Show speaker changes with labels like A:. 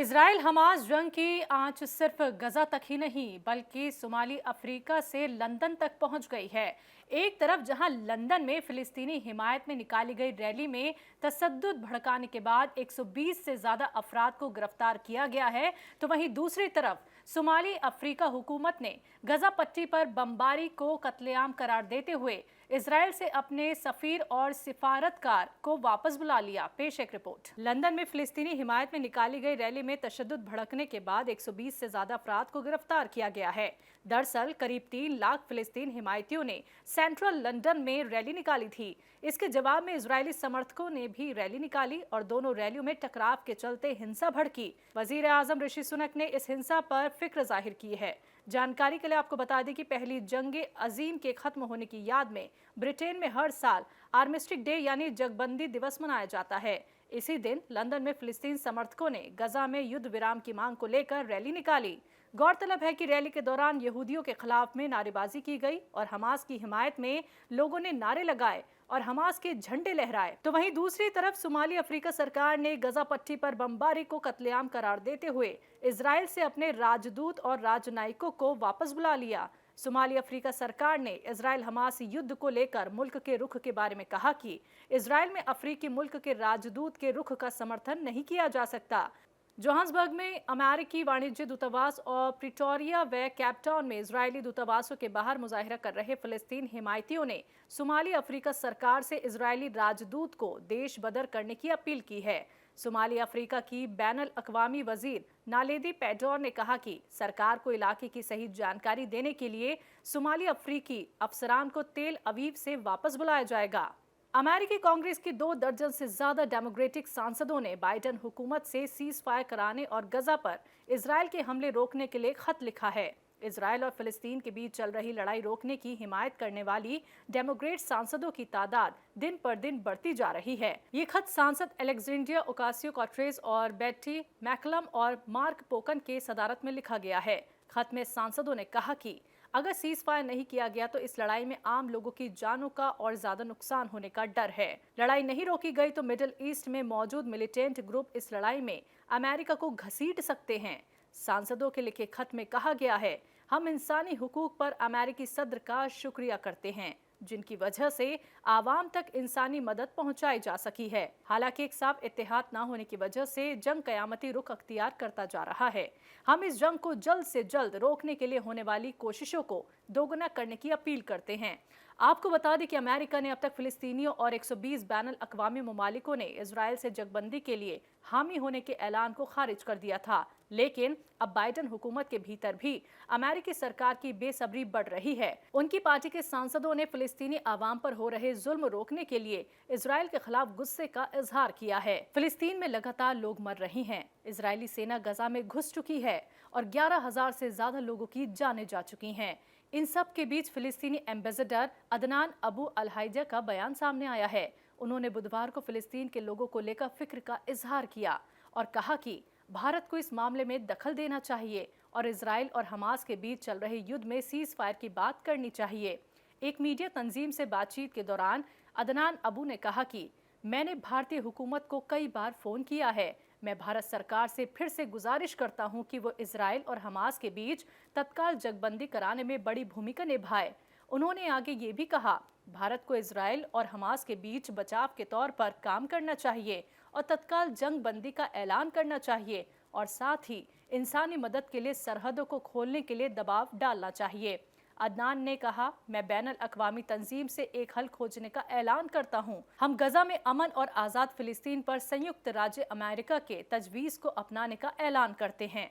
A: Israel Hamas जंग की आंच सिर्फ गजा तक ही नहीं बल्कि शुमाली अफ्रीका से लंदन तक पहुंच गई है। एक तरफ जहां लंदन में फिलिस्तीनी हिमायत में निकाली गई रैली में तशद्दुद भड़काने के बाद 120 से ज्यादा अफराद को गिरफ्तार किया गया है, तो वहीं दूसरी तरफ शुमाली अफ्रीका हुकूमत ने गजा पट्टी पर बमबारी को कत्लेआम करार देते हुए इजराइल से अपने सफीर और सिफारतकार को वापस बुला लिया। पेश एक रिपोर्ट। लंदन में फिलिस्तीनी हिमायत में निकाली गई रैली में तशद्दुद भड़कने के बाद 120 से ज्यादा अफराद को गिरफ्तार किया गया है। दरअसल करीब 3 लाख फिलिस्तीन हिमायतियों ने सेंट्रल लंदन में रैली निकाली थी। इसके जवाब में इजरायली समर्थकों ने भी रैली निकाली और दोनों रैलियों में टकराव के चलते हिंसा भड़की। वजीर आजम ऋषि सुनक ने इस हिंसा पर फिक्र जाहिर की है। जानकारी के लिए आपको बता दें कि पहली जंगे अजीम के खत्म होने की याद में ब्रिटेन में हर साल आर्मिस्टिक डे यानी जंगबंदी दिवस मनाया जाता है। इसी दिन लंदन में फिलिस्तीन समर्थकों ने गजा में युद्ध विराम की मांग को लेकर रैली निकाली। गौरतलब है कि रैली के दौरान यहूदियों के खिलाफ में नारेबाजी की गई और हमास की हिमायत में लोगों ने नारे लगाए और हमास के झंडे लहराए। तो वहीं दूसरी तरफ शुमाली अफ्रीका सरकार ने गजा पट्टी पर बमबारी को कत्लेआम करार देते हुए इजराइल से अपने राजदूत और राजनयिकों को वापस बुला लिया। शुमाली अफ्रीका सरकार ने इजराइल हमास युद्ध को लेकर मुल्क के रुख के बारे में कहा कि इजराइल में अफ्रीकी मुल्क के राजदूत के रुख का समर्थन नहीं किया जा सकता। जोहान्सबर्ग में अमेरिकी वाणिज्य दूतावास और प्रिटोरिया व कैपटाउन में इजरायली दूतावासों के बाहर मुजाहिरा कर रहे फिलिस्तीन हिमायतियों ने शुमाली अफ्रीका सरकार से इजरायली राजदूत को देश बदर करने की अपील की है। शुमाली अफ्रीका की बैनुल अक़वामी वजीर नालेदी पैडोर ने कहा कि सरकार को इलाके की सही जानकारी देने के लिए शुमाली अफ्रीकी अफसरान को तेल अवीव से वापस बुलाया जाएगा। अमेरिकी कांग्रेस की 2 दर्जन से ज्यादा डेमोक्रेटिक सांसदों ने बाइडेन हुकूमत से सीज फायर कराने और गजा पर इजराइल के हमले रोकने के लिए खत लिखा है। इजराइल और फिलिस्तीन के बीच चल रही लड़ाई रोकने की हिमायत करने वाली डेमोक्रेट सांसदों की तादाद दिन पर दिन बढ़ती जा रही है। ये खत सांसद अलेक्जेंड्रिया ओकासियो-कॉर्टेज और बेट्टी मैकलम और मार्क पोकन के सदारत में लिखा गया है। खत में सांसदों ने कहा कि अगर सीज फायर नहीं किया गया तो इस लड़ाई में आम लोगों की जानों का और ज्यादा नुकसान होने का डर है। लड़ाई नहीं रोकी गई तो मिडिल ईस्ट में मौजूद मिलिटेंट ग्रुप इस लड़ाई में अमेरिका को घसीट सकते हैं। सांसदों के लिखे खत में कहा गया है, हम इंसानी हुकूक पर अमेरिकी सदर का शुक्रिया करते हैं जिनकी वजह से आवाम तक इंसानी मदद पहुंचाई जा सकी है। हालांकि एक साफ इत्तेहाद न होने की वजह से जंग कयामती रुख अख्तियार करता जा रहा है। हम इस जंग को जल्द से जल्द रोकने के लिए होने वाली कोशिशों को दोगुना करने की अपील करते हैं। आपको बता दें कि अमेरिका ने अब तक फिलिस्तीनियों और 120 बैनुल अक़वामी ममालिकों ने इजराइल से जंगबंदी के लिए हामी होने के ऐलान को खारिज कर दिया था। लेकिन अब बाइडेन हुकूमत के भीतर भी अमेरिकी सरकार की बेसब्री बढ़ रही है। उनकी पार्टी के सांसदों ने फिलिस्तीनी आवाम पर हो रहे जुल्म रोकने के लिए इजराइल के खिलाफ गुस्से का इजहार किया है। फिलिस्तीन में लगातार लोग मर रहे हैं। इजरायली सेना गजा में घुस चुकी है और 11,000 से ज्यादा लोगों की जानें जा चुकी हैं। इन सब के बीच फिलिस्तीनी एम्बेसडर अदनान अबू अलहाइजा का बयान सामने आया है। उन्होंने बुधवार को फिलिस्तीन के लोगों को लेकर फिक्र का इजहार किया और कहा कि भारत को इस मामले में दखल देना चाहिए और इजराइल और हमास के बीच चल रहे युद्ध में सीज फायर की बात करनी चाहिए। एक मीडिया तंजीम से बातचीत के दौरान अदनान अबू ने कहा कि मैंने भारतीय हुकूमत को कई बार फोन किया है। मैं भारत सरकार से फिर से गुजारिश करता हूं कि वो इजराइल और हमास के बीच तत्काल जंगबंदी कराने में बड़ी भूमिका निभाए। उन्होंने आगे ये भी कहा, भारत को इजराइल और हमास के बीच बचाव के तौर पर काम करना चाहिए और तत्काल जंग बंदी का ऐलान करना चाहिए और साथ ही इंसानी मदद के लिए सरहदों को खोलने के लिए दबाव डालना चाहिए। अदनान ने कहा, मैं बैनुल अक़वामी तंजीम से एक हल खोजने का ऐलान करता हूँ। हम गजा में अमन और आज़ाद फिलिस्तीन पर संयुक्त राज्य अमेरिका के तजवीज़ को अपनाने का ऐलान करते हैं।